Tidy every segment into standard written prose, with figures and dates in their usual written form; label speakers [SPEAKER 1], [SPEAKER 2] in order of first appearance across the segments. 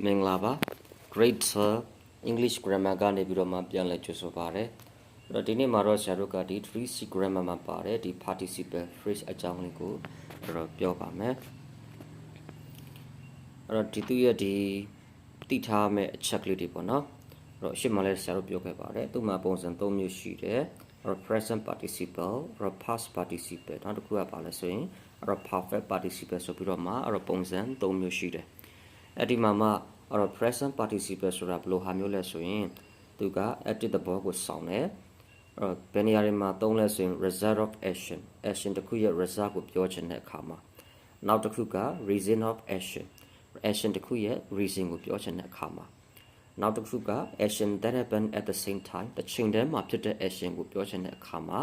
[SPEAKER 1] မင်္ဂလာပါ Grade English Grammar ကနေပြီးတော့မှပြန်လည်ကြိုဆိုပါရစေ။အဲ့တော့ဒီနေ့မှာတော့ဆရာတို့ကဒီ 3C Grammar မှာပါတယ်ဒီ participle phrase အကြောင်းလေးကိုတော့ပြောပါမယ်။အဲ့တော့ဒီသူရဲ့ဒီတိထားမဲ့အချက်ကလေးတွေပေါ့နော်။အဲ့တော့ရှေ့မှာလည်းဆရာတို့ပြောခဲ့ပါတယ်။သူ့မှာပုံစံ၃မျိုးရှိတယ်။အဲ့တော့ present participle, အဲ့တော့ past participle နောက်တစ်ခုကပါလဲဆိုရင်အဲ့တော့ perfect participle ဆိုပြီးတော့မှအဲ့တော့ပုံစံ၃မျိုးရှိတယ်။အဲ့ဒီမှာမှအဲ့တော့ present participle ဆိုတာဘယ်လိုဟာမျိုးလဲဆိုရင်သူက active သဘောကိုဆောင်တယ်အဲ့တော့ဘယ်နေရာတွေမှာသုံးလဲဆိုရင် result of action တစ်ခုရဲ့ result ကိုပြောချင်တဲ့အခါမှာနောက်တစ်ခုက reason of action တစ်ခုရဲ့ reason ကိုပြောချင်တဲ့အခါမှာနောက်တစ်ခုက action that happen at the same time တစ်ချိန်တည်းမှာဖြစ်တဲ့ action ကိုပြောချင်တဲ့အခါမှာ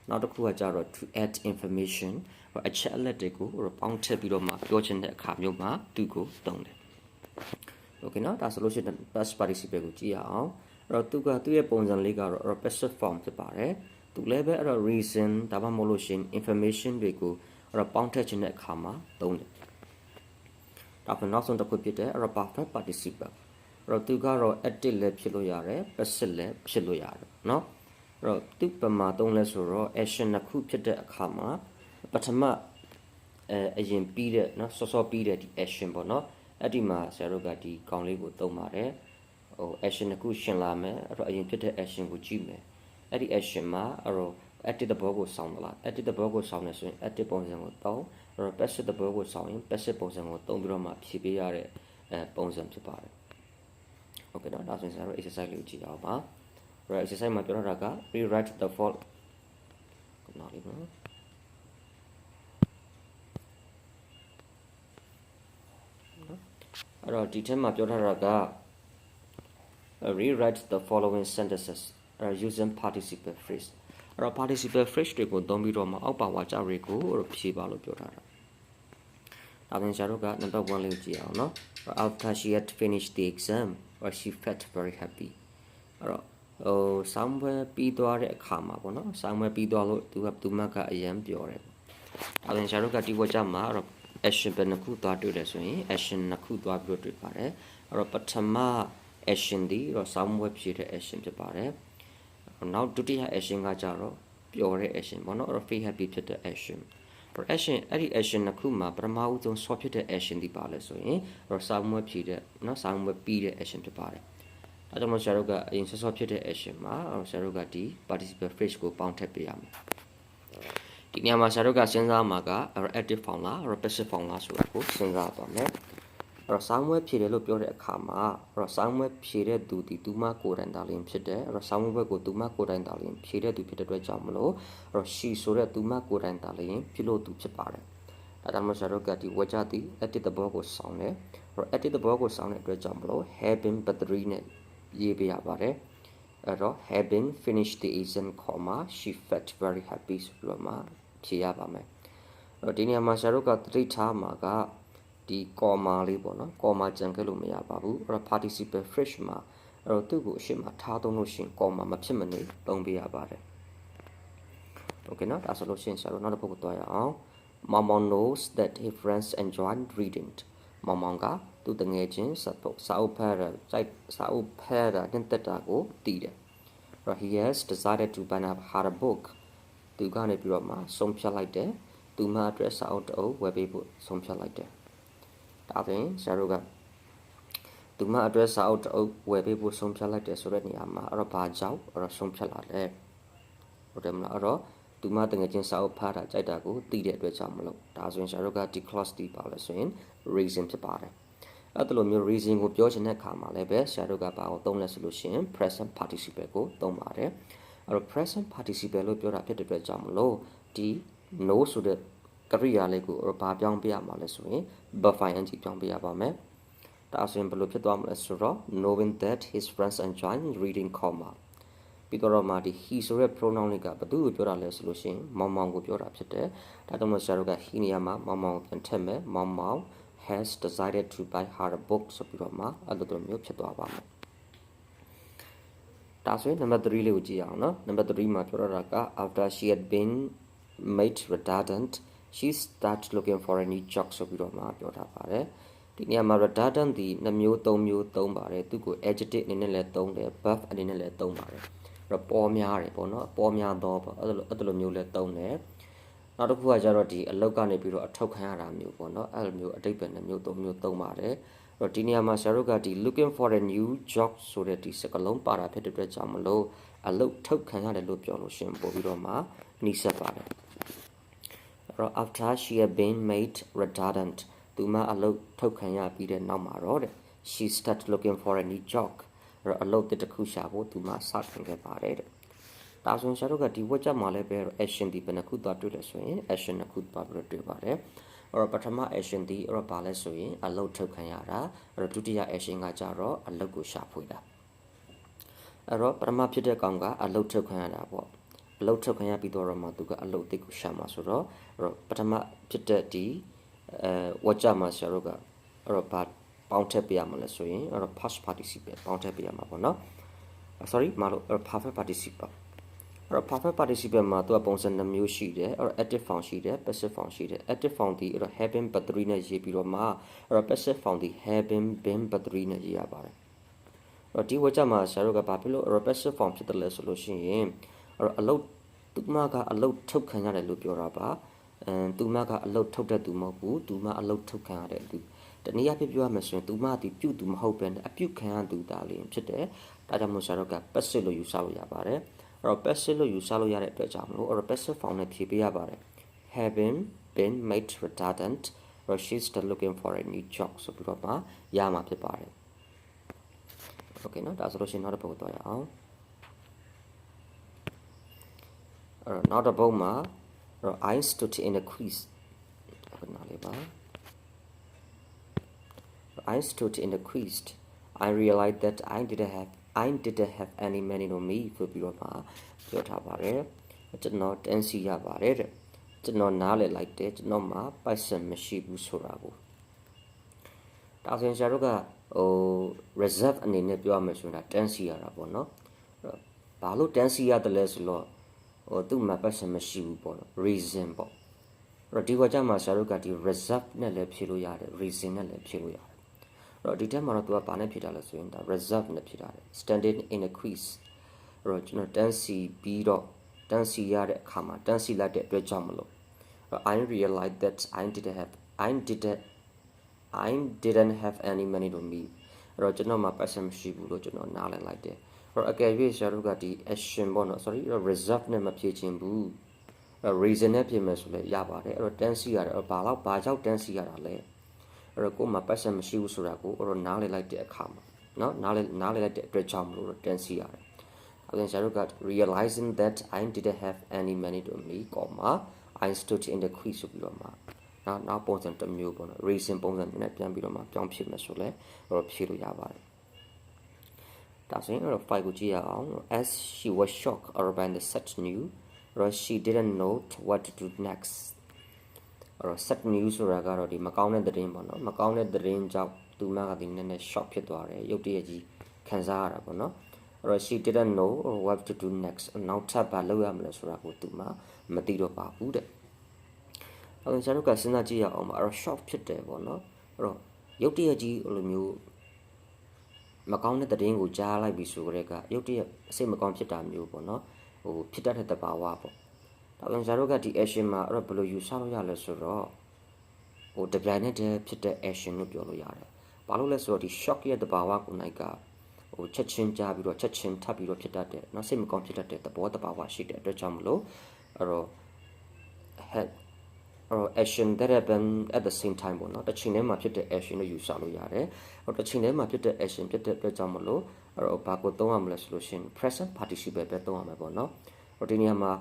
[SPEAKER 1] နောက်တစ်ခုကကြတော့ to add information အချက်အလက်တွေကိုပေါင်းထည့်ပြီးတော့မှပြောချင်တဲ့အခါမျိုးမှာသူကိုသုံးတယ်Okay နော်ဒါဆိုလို့ရှိရင် past participle ကိုကြည့်ရအောင်အဲ့တော့သူ့ရဲ့ပုံစံလေးကတော့ passive form ဖြစ်ပါတယ်သူလည်းပဲအဲ့တော့ reason ဒါမှမဟုတ်လို့ရှိရင် information တွေကိုအဲ့တော့ပေါင်းထည့်ခြင်းတဲ့အခါမှာသုံးတယ်ဒါပေမဲ့နောက်ဆုံးတစ်ခုဖြစ်တဲ့အဲ့တော့ perfect participle အဲ့တော့သူကတော့ active လည်းဖြစ်လို့ရတယ် passive လည်းဖြစ်လို့ရတယ်နော်အဲ့တော့သူပမာသုံးလဲဆိုတော့ action တစ်ခုဖြစ်တဲ့အခါမှာပထမအရင်ပြီးတဲ့နော်စောပြီးတဲ့ဒီ action ပေါ့နော်အဲ့ဒီမှာဆရာတို့ကဒီကောင်လေးကိုသုံးပါတယ်ဟို action တစ်ခုရှင်းလာမယ်အဲ့တော့အရင်ဖြစ်တဲ့ action ကိုကြည့်မယ်အဲ့ဒီ action မှာအဲ့တော့ active သဘောကိုစောင်းသလား active သဘောကိုစောင်းနေဆိုရင် active ပုံစံကိုသုံးအဲ့တော့ passive သဘောကိုစောင်းရင် passive ပုံစံကိုသုံးပြီးတော့မှဖြည့်ပေးရတဲ့ပုံစံဖြစ်ပါတယ် Okay တော့ဒါဆိုရင်ဆရာတို့ exercise လေးကိုကြည့်အောင်ပါ right exercise မှာပြောတာက rewrite the following နောက်လေးနော်အဲ့တော့ဒီထဲမှာပြောထားတာက rewrite the following sentences using participle phrase အဲ့တော့ participle phrase တွေကိုသုံးပြီးတော့မှအောက်ပါဝါကျတွေကိုဖြည့်ပါလို့ပြောထားတာဒါပြင်ဆရာတို့က number 1လေးကြည့်အောင်နော် after she had finished the exam she felt very happy အဲ့တော့ဆောင်းပွဲပြီးသွားတဲ့အခါမှာပေါ့နော်ဆောင်းပွဲပြီးသွားလို့သူမကအရန်ပြောတယ်ဒါပြင်ဆရာတို့ကဒီဝါကျမှာအဲ့တော့action ပဲနှစ်ခုသွားတွေ့တယ်ဆိုရင် action နှစ်ခုသွားပြီးတော့တွေ့ပါတယ်အဲ့တော့ပထမ action ဒီတော့ဆောင်းပွဲဖြည့်တဲ့ action ဖြစ်ပါတယ်နောက်ဒုတိယ action ကကြတော့ပျော်တဲ့ action ပေါ့နော်အဲ့တော့ feel happy ဖြစ်တဲ့ action အဲ့ဒီ action နှစ်ခုမှာပထမဦးဆုံးဆော့ဖြစ်တဲ့ action ဒီပါလဲဆိုရင်အဲ့တော့ဆောင်းပွဲဖြည့်တဲ့နော်ဆောင်းပွဲပြီးတဲ့ action ဖြစ်ပါတယ်ဒါကြောင့်မို့ဆရာတို့ကအရင်ဆော့ဖြစ်တဲ့ action မှာဆရာတို့ကဒီ participle phrase ကိုပေါင်းထည့်ပေးရမယ်ဒီနေရာမှာဆရာတို့ကစဉ်းစားမှာက active form လား passive form လားဆိုတာကိုစဉ်းစားပါမယ်အဲ့တော့ဆောင်းပွဲဖြည့်တယ်လို့ပြောတဲ့အခါမှာအဲ့တော့ဆောင်းပွဲဖြည့်တဲ့သူဒီသူမကိုယ်တိုင်တာလင်းဖြစ်တယ်အဲ့တော့ဆောင်းပွဲကိုသူမကိုယ်တိုင်တာလင်းဖြည့်တဲ့သူဖြစ်တဲ့အတွက်ကြောင့်မလို့အဲ့တော့ she ဆိုတဲ့သူမကိုယ်တိုင်တာလင်းဖြစ်လို့သူဖြစ်ပါတယ်ဒါကြောင့်မို့ဆရာတို့ကဒီဝါကျသည် active သဘောကိုစောင်းတယ်အဲ့တော့ active သဘောကိုစောင်းတဲ့အတွက်ကြောင့်မလို့ having battery နဲ့ရေးပေးရပါတယ်အဲ့တော့ having finished the exam she felt very happy ဆိုပြီးတော့မှဖြေရပါမယ်အဲ့တော့ဒီနေရာမှာဆရာတို့ကသတိထားမှာကဒီ comma လေးပေါ့နော် comma ကြံခဲ့လို့မရပါဘူးအဲ့တော့ participle phrase မှာအဲ့တော့သူ့ကိုအရှင်းမှာထားသုံးလို့ရှိရင် comma မဖြစ်မနေသုံးပေးရပါတယ် Okay နော်ဒါဆိုလို့ရှိရင်ဆရာတို့နောက်တစ်ပုဒ်ကိုတွားရအောင် Mama knows that his friends enjoy reading မောင်မောင်ကသူတငယ်ချင်းစာအုပ်ဖတ်တာတင်တက်တာကိုတည်တယ် He has decided to buy a book သူကနေပြီးတော့မှဆုံးဖြတ်လိုက်တယ်သူမအတွက်စာအုပ်တအုပ်ဝယ်ပေးဖို့ဆုံးဖြတ်လိုက်တယ်ဒါပြင်ဆရာတို့ကသူမအတွက်စာအုပ်တအုပ်ဝယ်ပေးဖို့ဆုံးဖြတ်လိုက်တယ်ဆိုတဲ့နေရာမှာအဲ့တော့ဘာကြောင့်အဲ့တော့ဆုံးဖြတ်လာလဲဟုတ်တယ်မလားအဲ့တော့သူမတငယ်ချင်းစာအုပ်ဖတ်တာကြိုက်တာကိုသိတဲ့အတွက်ကြောင့်မလို့ဒါဆိုရင်ဆရာတို့ကဒီ clause တီးပါလဲဆိုရင် reason ဖြစ်ပါတယ်အဲ့လိုမျိုး reason ကိုပြောချင်တဲ့အခါမှာလည်းပဲဆရာတို့ကဘာကိုသုံးလဲဆိုလို့ရှိရင် present participle ကိုသုံးပါတယ်အဲ့တော့ present participle လို့ပြောတာဖြစ်တဲ့အတွက်ကြောင့်မလို့ဒီ know ဆိုတဲ့ကရိယာလေးကိုဘာပြောင်းပေးရမှာလဲဆိုရင် verb ing ပြောင်းပေးရပါမယ်ဒါဆိုရင်ဘယ်လိုဖြစ်သွားမလဲဆိုတော့ knowing that his friends enjoy readingပြီးတော့မှဒီ he ဆိုတဲ့ pronoun လေးကဘယ်သူ့ကိုပြောတာလဲဆိုလို့ရှိရင်မောင်မောင်ကိုပြောတာဖြစ်တယ်ဒါကြောင့်မို့ဆရာတို့က he နေရာမှာမောင်မောင်ပြန်ထည့်မယ်မောင်မောင် has decided to buy her a book ဆိုပြီးတော့မှအဲ့လိုမျိုးဖြစ်သွားပါမယ်ဒါဆိုရင် number 3လေးကိုကြည့်အောင်နော် number 3မှာပြောတာက after she had been made redundant she started looking for a new job ဆိုပြီးတော့မှပြောထားပါတယ် ဒီနေရာမှာ redundant ဒီ2မျိုး3မျိုးသုံးပါတယ်သူကို adjective အနေနဲ့လည်းသုံးတယ် verb အနေနဲ့လည်းသုံးပါတယ်အဲ့တော့ပေါ်များတယ်ပေါ့နော်ပေါ်များတော့ပေါ့အဲ့လိုမျိုးလည်းသုံးတယ်နောက်တစ်ခုကကျတော့ဒီအလုတ်ကနေပြီးတော့အထောက်ခံရတာမျိုးပေါ့နော်အဲ့လိုမျိုးအတိတ်ပဲ2မျိုး3မျိုးသုံးပါတယ်အဲ့တော့ဒီနေရာမှာဆရာတို့ကဒီ looking for a new job ဆိုတဲ့ဒီစကားလုံးပါတာဖြစ်တဲ့အတွက်ကြောင့်မလို့အလုတ်ထောက်ခံရတယ်လို့ပြောလို့ရှင်ပို့ပြီးတော့မှနှိစက်ပါတယ်အဲ့တော့ after she had been made redundant သူမအလုတ်ထုတ်ခံရပြီးတဲ့နောက်မှာတော့တဲ့ she started looking for a new job အလုတ်တစ်ခုရှာဖို့သူမစတင်ခဲ့ပါတယ်တဲ့ဒါဆိုရင်ဆရာတို့ကဒီဝက်ချက်မှာလည်းပဲ action ဒီဘယ်နှခုသွားတွေ့လဲဆိုရင် action နှစ်ခုသွားပြီးတော့တွေ့ပါတယ်အဲ့တော့ပထမ action ဒီအဲ့တော့ဘာလဲဆိုရင်အလုတ်ထုတ်ခံရတာအဲ့တော့ဒုတိယ action ကကြတော့အလုတ်ကိုရှာဖွေတာအဲ့တော့ပထမဖြစ်တဲ့ကောင်ကအလုတ်ထုတ်ခံရတာပေါ့အလုတ်ထုတ်ခံရပြီးတော့မှသူကအလုတ်အသစ်ကိုရှာမှာဆိုတော့အဲ့တော့ပထမဖြစ်တဲ့ဒီဝတ်ကြမှာဆရာတို့ကအဲ့တော့ဘာပေါင်းထည့်ပြရမလဲဆိုရင်အဲ့တော့ past participle ပေါင်းထည့်ပြရမှာပေါ့နော် sorry မလို့ perfect participle အဲ့တော့ perfect participle မှာသူကပုံစံ2မျိုးရှိတယ်အဲ့တော့ active form ရှိတယ် passive form ရှိတယ် active form ဒီအဲ့တော့ having but 3နဲ့ရေးပြီးတော့မှအဲ့တော့ passive form ဒီ having been but 3နဲ့ရေးရပါတယ်အဲ့တော့ဒီဝတ်ကြမှာဆရာတို့ကဘာဖြစ်လို့ passive form ဖြစ်တယ်လဲဆိုလို့ရှိရင်အဲ့တော့အလုပ်သူမကအလုပ်ထုတ်ခံရတယ်လို့ပြောတာပါသူမကအလုတ်ထုတ်တဲ့သူမဟုတ်ဘူးသူမအလုတ်ထုတ်ခံရတဲ့သူတနည်းအားဖြင့်ပြောရမယ်ဆိုရင်သူမဒီပြုတ်သူမဟုတ်ပဲအပြုတ်ခံရသူဒါလေးဖြစ်တယ်ဒါကြောင့်မို့ဆရာတို့က passive လို့ယူဆလို့ရပါတယ်အဲ့တော့ passive လို့ယူဆလို့ရတဲ့အတွက်ကြောင့်မလို့အဲ့တော့ passive form နဲ့ဖြည့်ပေးရပါတယ် having been made redundant or she's still looking for a new job ဆိုပြီးတော့မှရမှာဖြစ်ပါတယ် okay နော်ဒါဆိုလို့ရှိရင်နောက်တစ်ပုဒ်သွားရအောင်အဲ့တော့နောက်တစ်ပုဒ်မှာI stood in a quiz. I stood in the quiz. I realized that I didn't have any money on me ဆိုပြီးတော့ပြောထားပါတယ်ကျွန်တော်တန်းစီရပါတယ်တဲ့ကျွန်တော်နားလည်လိုက်တယ်ကျွန်တော်မှာပိုက်ဆံမရှိဘူးဆိုတာကိုဒါဆိုရင်ဆရာတို့ကreserve အနေနဲ့ပြောရမယ်ဆိုတာတန်းစီရတာပေါ့နော်ဘာလို့တန်းစီရတယ်လဲဆိုတော့သူ့မှာပတ်စံမရှိဘူးပေါ့နော် reason ပေါ့အဲ့တော့ဒီကကြမှာဆရာတို့ကဒီ reserve နဲ့လည်းဖြေလို့ရတယ် reason နဲ့လည်းဖြေလို့ရတယ်အဲ့တော့ဒီတက်မှာတော့သူကဘာနဲ့ဖြေတာလဲဆိုရင်ဒါ reserve နဲ့ဖြေတာတယ် standing in a quiz အဲ့တော့ကျွန်တော်တန်းစီပြီးတော့တန်းစီရတဲ့အခါမှာတန်းစီလိုက်တဲ့အတွက်ကြောင့်မလို့ I realized that I didn't have any money on me အဲ့တော့ကျွန်တော်မှာပတ်စံမရှိဘူးလို့ကျွန်တော်နားလည်လိုက်တယ်အကယ်၍ဆရာတို့ကဒီ action ပေါ့နော် sorry reserve နဲ့မဖြည့်ခြင်းဘူး reason နဲ့ဖြည့်မယ်ဆိုလည်းရပါတယ်အဲ့တော့ tense ရတယ်ဘာကြောင့် tense ရတာလဲအဲ့တော့ကိုယ်မှာ person မရှိဘူးဆိုတာကိုအဲ့တော့နားလည်လိုက်တဲ့အခါမှာနော်နားလည်လိုက်တဲ့အတွက်ကြောင့်မလို့ tense ရတယ်အဲ့ဒါဆရာတို့က realizing that I didn't have any money to me, I stood in the quiz ဆိုပြီးတော့မှနောက်ပုံစံတစ်မျိုးပေါ့နော် reason ပုံစံနဲ့ပြန်ပြီးတော့မှပြောင်းဖြည့်မယ်ဆိုလဲအဲ့တော့ဖြည့်လို့ရပါတယ်ဒါဆိုရင်အဲ့တော့ file ကိုကြည့်ရအောင် as she was shocked by the such news she didn't know what to do next အဲ့တော့ such news ဆိုတာကတော့ဒီမကောင်းတဲ့သတင်းပေါ့နော်မကောင်းတဲ့သတင်းကြောင့်သူမကဒီနည်းနည်း shock ဖြစ်သွားတယ်ရုတ်တရက်ကြီးခံစားရတာပေါ့နော်အဲ့တော့ she didn't know what to do next နောက်ထပ်ဘာလုပ်ရမလဲဆိုတာကိုသူမသိတော့ပါဘူးတဲ့အဲ့တော့ကျွန်တော်ကစဉ်းစားကြည့်ရအောင်ပါအဲ့တော့ shock ဖြစ်တယ်ပေါ့နော်အဲ့တော့ရုတ်တရက်ကြီးလိုမျိုးမကောင်းတဲ့သတင်းကိုကြားလိုက်ပြီဆိုကြတဲ့ကရုတ်တရက်အစိတ်မကောင်းဖြစ်တာမျိုးပေါ့နော်ဖြစ်တတ်တဲ့တဘာဝပေါ့ဒါကြောင့်ဇာတို့ကဒီ action မှာအဲ့တော့ဘယ်လိုယူဆလို့ရလဲဆိုတော့တပြိုင်နက်တည်းဖြစ်တဲ့ action လို့ပြောလို့ရတယ်ဘာလို့လဲဆိုတော့ဒီ shock ရဲ့တဘာဝကိုနိုင်ကချက်ချင်းကြားပြီးတော့ချက်ချင်းထပ်ပြီးတော့ဖြစ်တတ်တဲ့နော်စိတ်မကောင်းဖြစ်တတ်တဲ့သဘောတဘာဝရှိတဲ့အတွက်ကြောင့်မလို့အဲ့တော့ action that happen at the same time ပေါ့နော်တစ်ချိန်တည်းမှာဖြစ်တဲ့ action လို့ယူဆလို့ရတယ်ဟိုတစ်ချိန်တည်းမှာဖြစ်တဲ့ action ဖြစ်တဲ့အတွက်ကြောင့်မလို့အဲ့တော့ဘာကိုသုံးရမလဲဆိုလို့ရှင် present participle ပဲသုံးရမှာပေါ့နော်ဟိုဒီနေရာမှာ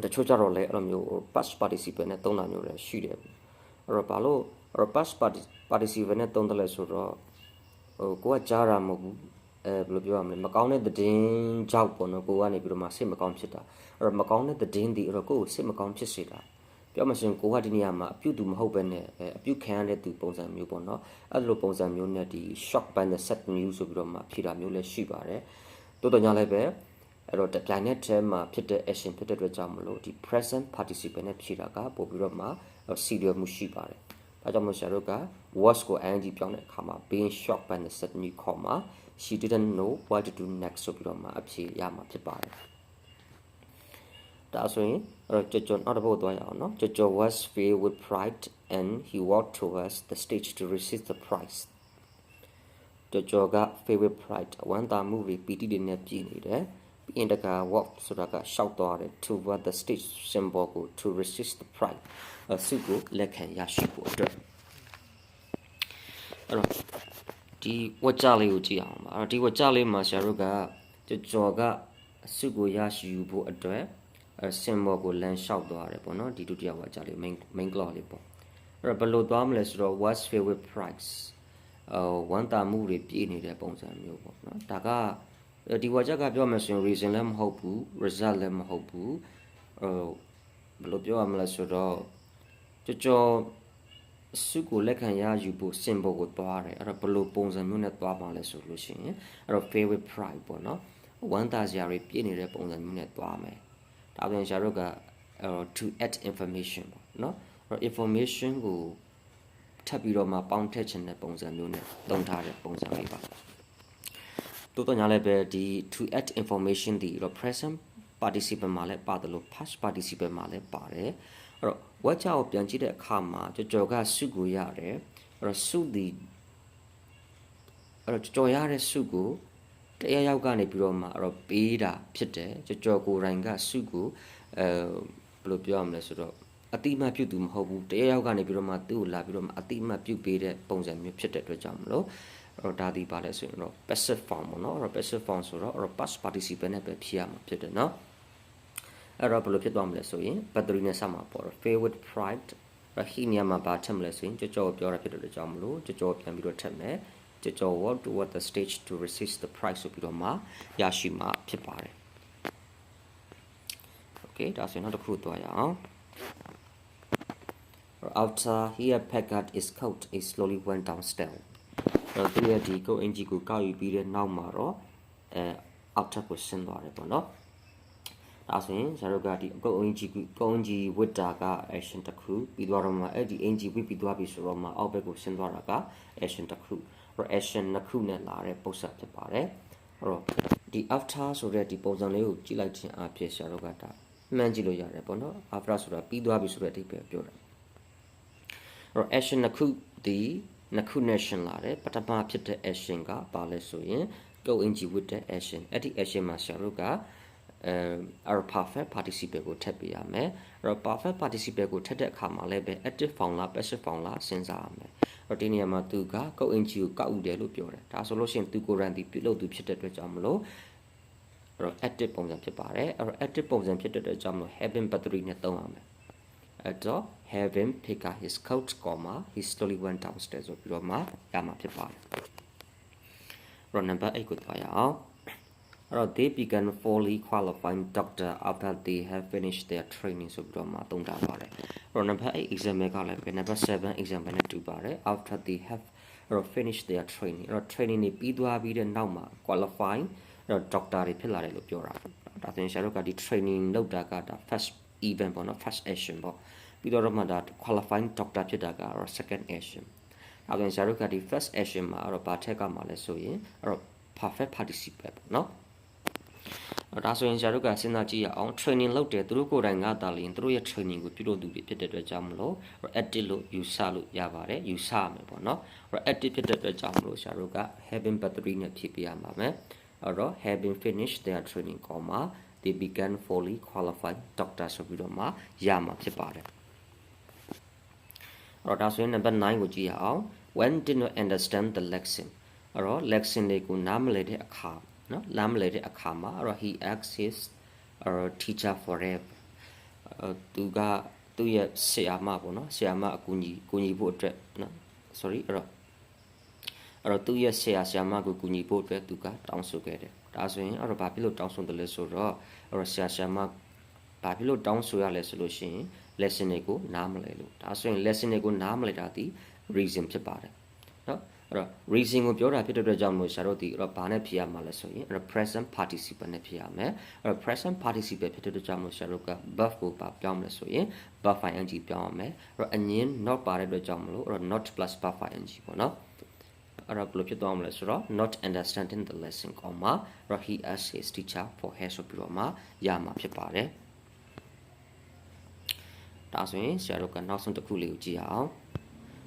[SPEAKER 1] တချို့ကြတော့လေအဲ့လိုမျိုး past participle နဲ့သုံးတာမျိုးလည်းရှိတယ်အဲ့တော့ဘာလို့အဲ့တော့ past participle နဲ့သုံးတယ်လဲဆိုတော့ကိုကကြားတာမဟုတ်ဘူးဘယ်လိုပြောရမလဲမကောင်းတဲ့သတင်းကြောက်ပေါ့နော်ကိုကနေပြီးတော့မှစိတ်မကောင်းဖြစ်တာအဲ့တော့မကောင်းတဲ့သတင်းဒီအဲ့တော့ကိုကိုစိတ်မကောင်းဖြစ်စေတာပြောမှဆိုရင်ကိုကဒီနေရာမှာအပြုတ်သူမဟုတ်ပဲနဲ့အပြုတ်ခံရတဲ့သူပုံစံမျိုးပေါ့နော်အဲ့လိုပုံစံမျိုးနဲ့ဒီ shock by the set news ဆိုပြီးတော့မှဖြေတာမျိုးလည်းရှိပါတယ်တိုးတော်ညာလည်းပဲအဲ့တော့ပြိုင်တဲ့ထဲမှာဖြစ်တဲ့ action ဖြစ်တဲ့အတွက်ကြောင့်မလို့ဒီ present participle နဲ့ဖြေတာကပို့ပြီးတော့မှ serious မှုရှိပါတယ် ဒါကြောင့်မို့ဆရာတို့က was ကို ing ပြောင်းတဲ့အခါမှာ being shocked by the sudden comma she didn't know what to do next ဆိုပြီးတော့မှအဖြေရမှာဖြစ်ပါတယ်ဒါဆိုရင်ကြော်ကြော်နောက်တစ်ပုဒ်သွားရအောင်နော်ကြော်ကြော် was filled with pride and he walked towards the stage to receive the prize ကြော်ကြော်က filled with pride ဝန်တာမှုတွေပီတိတွေနဲ့ပြည့်နေတယ်ပြီးရင်တက walk ဆိုတာကရှောက်သွားတယ် toward the stage symbol ကို to resist the prize စုကိုလက်ခံရရှိဖို့အတွက်အဲ့တော့ဒီဝကြလေးကိုကြည့်အောင်ပါအဲ့တော့ဒီဝကြလေးမှာဆရာတို့ကကြော်ကစုကိုရရှိဖို့အတွက်symbol ကိုလမ်းလျှောက်သွားတယ်ပေါ့နော်ဒီဒုတိယဝကြလေး main clause လေးပေါ့အဲ့တော့ဘယ်လိုသွားမလဲဆိုတော့ was filled with price ဝန်တာမှုတွေပြည့်နေတဲ့ပုံစံမျိုးပေါ့နော်ဒါကဒီဝကြကပြောမှဆိုရင် reason လည်းမဟုတ်ဘူး result လည်းမဟုတ်ဘူးဘယ်လိုပြောရမလဲဆိုတော့ကြော်စုကိုလက်ခံရယူဖို့ symbol ကိုသွားတယ်အဲ့တော့ဘယ်လိုပုံစံမျိုးနဲ့သွားပါလဲဆိုလို့ရှိရင်အဲ့တော့ favorite pride ပေါ့နော်ဝန်တာစရာတွေပြည့်နေတဲ့ပုံစံမျိုးနဲ့သွားမယ်ဒါပြန်ရှာတော့က to add information ပေါ့နော်အဲ့ information ကိုထပ်ပြီးတော့မှပေါင်းထည့်ခြင်းတဲ့ပုံစံမျိုးနဲ့သုံးထားတဲ့ပုံစံလေးပါတိုးတော့ညာလည်းပဲဒီ to add information ဒီတော့ present participle မှာလည်းပါတယ်လို့ past participle မှာလည်းပါတယ်အဲ့တော့ what ကြောင့်ပြန်ကြည့်တဲ့အခါမှာကြော်ကစုကိုရတယ်အဲ့တော့စုဒီအဲ့တော့ကြော်ရတဲ့စုကိုတရားရောက်ကနေပြီးတော့မှအဲ့တော့ပေးတာဖြစ်တယ်ကြော်ကိုယ်တိုင်ကစုကိုဘယ်လိုပြောရမလဲဆိုတော့အတိမတ်ပြုတ်သူမဟုတ်ဘူးတရားရောက်ကနေပြီးတော့မှသူ့ကိုလာပြီးတော့မှအတိမတ်ပြုတ်ပေးတဲ့ပုံစံမျိုးဖြစ်တဲ့အတွက်ကြောင့်မလို့အဲ့တော့ဒါဒီပါလဲဆိုရင်တော့ passive form ပေါ့နော်အဲ့တော့ passive form ဆိုတော့အဲ့တော့ past participle နဲ့ပဲဖြည့်ရမှာဖြစ်တယ်နော်အဲ့တော့ဘယ်လိုဖြစ်သွားမလဲဆိုရင် battery နဲ့ဆက်မှာပေါ့ fill with pride ဟိနေရာမှာဘာထက်မလဲဆိုရင်ကြော်ပြောတာဖြစ်တဲ့အတွက်ကြောင့်မလို့ကြော်ပြန်ပြီးတော့ထက်မယ်ကြော် walk toward the stage to resist the prize ဆိုပြီးတော့မှရရှိမှာဖြစ်ပါတယ် okay ဒါဆိုရင်နောက်တစ်ခုသွားရအောင် after he had packed his coat he slowly went downstairs တော့သူရဲ့ဒီကိုအင်ဂျီကိုကောက်ယူပြီးတဲ့နောက်မှာတော့အောက်ထပ်ကိုဆင်းသွားတယ်ပေါ့နော်ဒါဆိုရင်ကျွန်တော်တို့ကဒီကိုအင်ဂျီဝစ်တာက action တစ်ခုပြီးတော့မှအဲ့ဒီအင်ဂျီဝစ်ပြီးသွားပြီဆိုတော့မှအောက်ဘက်ကိုဆင်းသွားတာက action တစ်ခုaction နှစ်ခုနဲ့လာတဲ့ပုံစံဖြစ်ပါတယ်အဲ့တော့ဒီ after ဆိုတဲ့ဒီပုံစံလေးကိုကြည့်လိုက်ခြင်းအဖြစ်ဆရာတို့ကဒါမှန်းကြည့်လို့ရတယ်ပေါ့နော် after ဆိုတာပြီးသွားပြီဆိုတဲ့အဓိပ္ပာယ်ပြောတာအဲ့တော့ action နှစ်ခုဒီနှစ်ခု action လာတယ်ပထမဖြစ်တဲ့ action ကပါလဲဆိုရင်ကိုအင်ဂျီဝစ်တဲ့ action အဲ့ဒီ action မှာဆရာတို့ကperfect participle ကိုထည့်ပေးရမယ်အဲ့တော့ perfect participle ကိုထည့်တဲ့အခါမှာလည်းပဲ active form လား passive form လားစဉ်းစားရမယ်အဲ့တော့ဒီနေရာမှာသူကကိုအင်ဂျီကိုကောက်ဥတယ်လို့ပြောတယ်ဒါဆိုလို့ရှိရင်သူကိုယ်တိုင်ဒီပြုလုပ်သူဖြစ်တဲ့အတွက်ကြောင့်မလို့အဲ့တော့ active ပုံစံဖြစ်ပါတယ်အဲ့တော့ active ပုံစံဖြစ်တဲ့အတွက်ကြောင့်မလို့ having battery နဲ့သုံးရမယ်အဲ့တော့ having picked up his coat, he slowly went downstairs ဆိုပြီးတော့မှရမှာဖြစ်ပါတယ်အဲ့တော့ number 8ကိုသွားရအောင်they began fully qualifying doctor after they have finished their training ဆိုပြီးတော့မှသုံးတာပါတယ်။ number 8 example ကလည်းပဲ number 7 example နဲ့တူပါတယ် after they have finished their training training တွေပြီးသွားပြီးတဲ့နောက်မှာ qualifying doctor တွေဖြစ်လာတယ်လို့ပြောတာ။ဒါဆိုရင်ဆရာတို့ကဒီ training လုပ်တာကဒါ first event ပေါ့နော် first action ပေါ့။ပြီးတော့မှဒါ qualifying doctor ဖြစ်တာက second action ။ဒါဆိုရင်ဆရာတို့ကဒီ first action မှာဘာထက်ကမှာလဲဆိုရင်perfect participle ပေါ့နော်။ဒါဆိုရင်ဆရာတို့ကစဉ်းစားကြည့်ရအောင် training လုပ်တယ်သူတို့ကိုယ်တိုင်ကသာလျှင်သူတို့ရဲ့ training ကိုပြုလုပ်သူတွေဖြစ်တဲ့အတွက်ကြောင့်မလို့ edit လို့ယူဆလို့ရပါတယ်ယူဆရမယ်ပေါ့နော် edit ဖြစ်တဲ့အတွက်ကြောင့်မလို့ဆရာတို့က having battery နဲ့ဖြည့်ပေးရမှာမယ်အဲ့တော့ having finished their training they began fully qualified doctor ဆိုပြီးတော့မှရမှာဖြစ်ပါတယ်အဲ့တော့ဒါဆိုရင် number 9ကိုကြည့်ရအောင် when did not understand the lesson အဲ့တော့ lesson တွေကိုနားမလည်တဲ့အခါနော်လမ်းမလဲတဲ့အခါမှာအဲ့တော့ he asked his teacher for help သူကသူ့ရဲ့ဆရာမပေါ့နော်ဆရာမအကူညီဖို့အတွက်နော် sorry အဲ့တော့သူ့ရဲ့ဆရာမကိုကူညီဖို့အတွက်သူကတောင်းဆိုခဲ့တယ်ဒါဆိုရင်အဲ့တော့ဘာဖြစ်လို့တောင်းဆိုတယ်လဲဆိုတော့အဲ့တော့ဆရာမဘာဖြစ်လို့တောင်းဆိုရလဲဆိုလို့ရှိရင် lesson တွေကိုနားမလဲလို့ဒါဆိုရင် lesson တွေကိုနားမလဲတာဒီ reason ဖြစ်ပါတယ် နော်အဲ့တော့ reason ကိုပြောတာဖြစ်တဲ့အတွက်ကြောင့်မို့ဆရာတို့ဒီအဲ့တော့ဘာနဲ့ဖြေရမှာလဲဆိုရင်အဲ့တော့ present participle နဲ့ဖြေရမယ်အဲ့တော့ present participle ဖြစ်တဲ့အတွက်ကြောင့်မို့ဆရာတို့က verb ကိုပြောင်းမလဲဆိုရင် verb ing ပြောင်းရမယ်အဲ့တော့အငင်း not ပါတဲ့အတွက်ကြောင့်မလို့အဲ့တော့ not plus verb ing ပေါ့နော်အဲ့တော့ဘယ်လိုဖြစ်သွားမလဲဆိုတော့ not understanding the lesson ကောမှာ he asked his teacher for help ဆိုပြီးတော့မှရမှာဖြစ်ပါတယ်ဒါဆိုရင်ဆရာတို့ကနောက်ဆုံးတစ်ခုလေးကိုကြည့်အောင်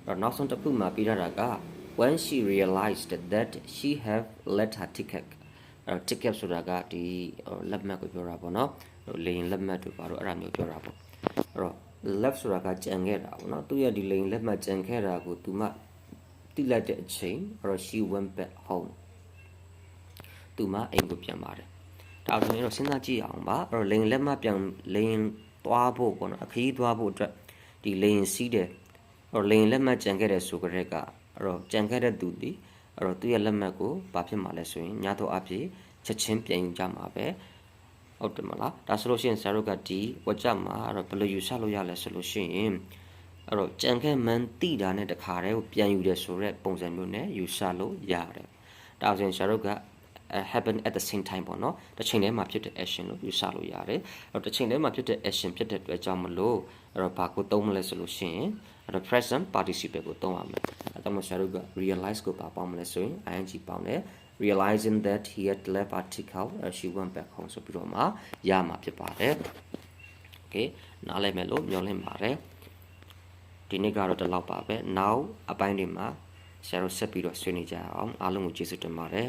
[SPEAKER 1] အဲ့တော့နောက်ဆုံးတစ်ခုမှာပြထားတာက when she realized that she have let her ticket ticket ဆိုတာကဒီလက်မှတ်ကိုပြောတာပေါ့နော်လေရင်လက်မှတ်တို့ပါတော့အဲ့ဒါမျိုးပြောတာပေါ့အဲ့တော့ left ဆိုတာကကြံခဲ့တာပေါ့နော်သူရဲ့ဒီလေရင်လက်မှတ်ကြံခဲ့တာကိုသူမှတိလိုက်တဲ့အချိန်အဲ့တော့ she went back home သူမှအိမ်ကိုပြန်ပါတယ်ဒါဆိုရင်တော့စဉ်းစားကြည့်အောင်ပါအဲ့တော့လေရင်လက်မှတ်ပြန်လေရင်သွားဖို့ပေါ့နော်အခရီးသွားဖို့အတွက်ဒီလေရင်စီးတယ်အဲ့တော့လေရင်လက်မှတ်ကြံခဲ့တယ်ဆိုကြတဲ့ကအဲ့တော့ကြံခဲ့တဲ့သူဒီအဲ့တော့သူရဲ့လက်မှတ်ကိုဘာဖြစ်မှာလဲဆိုရင်ညတော့အဖြစ်ချက်ချင်းပြန်ယူကြမှာပဲဟုတ်တယ်မလားဒါဆိုလို့ရှိရင်ဆရာတို့ကဒီဝကြမှာအဲ့တော့ဘယ်လိုယူဆလို့ရလဲဆိုလို့ရှိရင်အဲ့တော့ကြံခဲ့မှန်တိတာနဲ့တခါတည်းကိုပြန်ယူတယ်ဆိုတဲ့ပုံစံမျိုးနဲ့ယူဆလို့ရတယ်ဒါဆိုရင်ဆရာတို့ကhappen at the same time ပေါ့နော်တစ်ချိန်တည်းမှာဖြစ်တဲ့ action လို့ယူဆလို့ရတယ်အဲ့တော့တစ်ချိန်တည်းမှာဖြစ်တဲ့ action ဖြစ်တဲ့အတွက်ကြောင့်မလို့အဲ့တော့ဘာကိုသုံးမလဲဆိုလို့ရှိရင်အဲ့တော့ present participle ကိုသုံးရမယ်အဲ့တော့ဆရာတို့က realize ကိုပါပေါင်းမလဲဆိုရင် ing ပေါင်းတယ် realizing that he had left article she went back home ဆိုပြီးတော့မှရမှာဖြစ်ပါတယ် okay နားလည်မယ်လို့မျှော်လင့်ပါတယ်ဒီနေ့ကတော့ဒီလောက်ပါပဲ now အပိုင်းတွေမှာဆရာတို့ဆက်ပြီးတော့ဆွေးနွေးကြအောင်အားလုံးကိုကျေးဇူးတင်ပါတယ်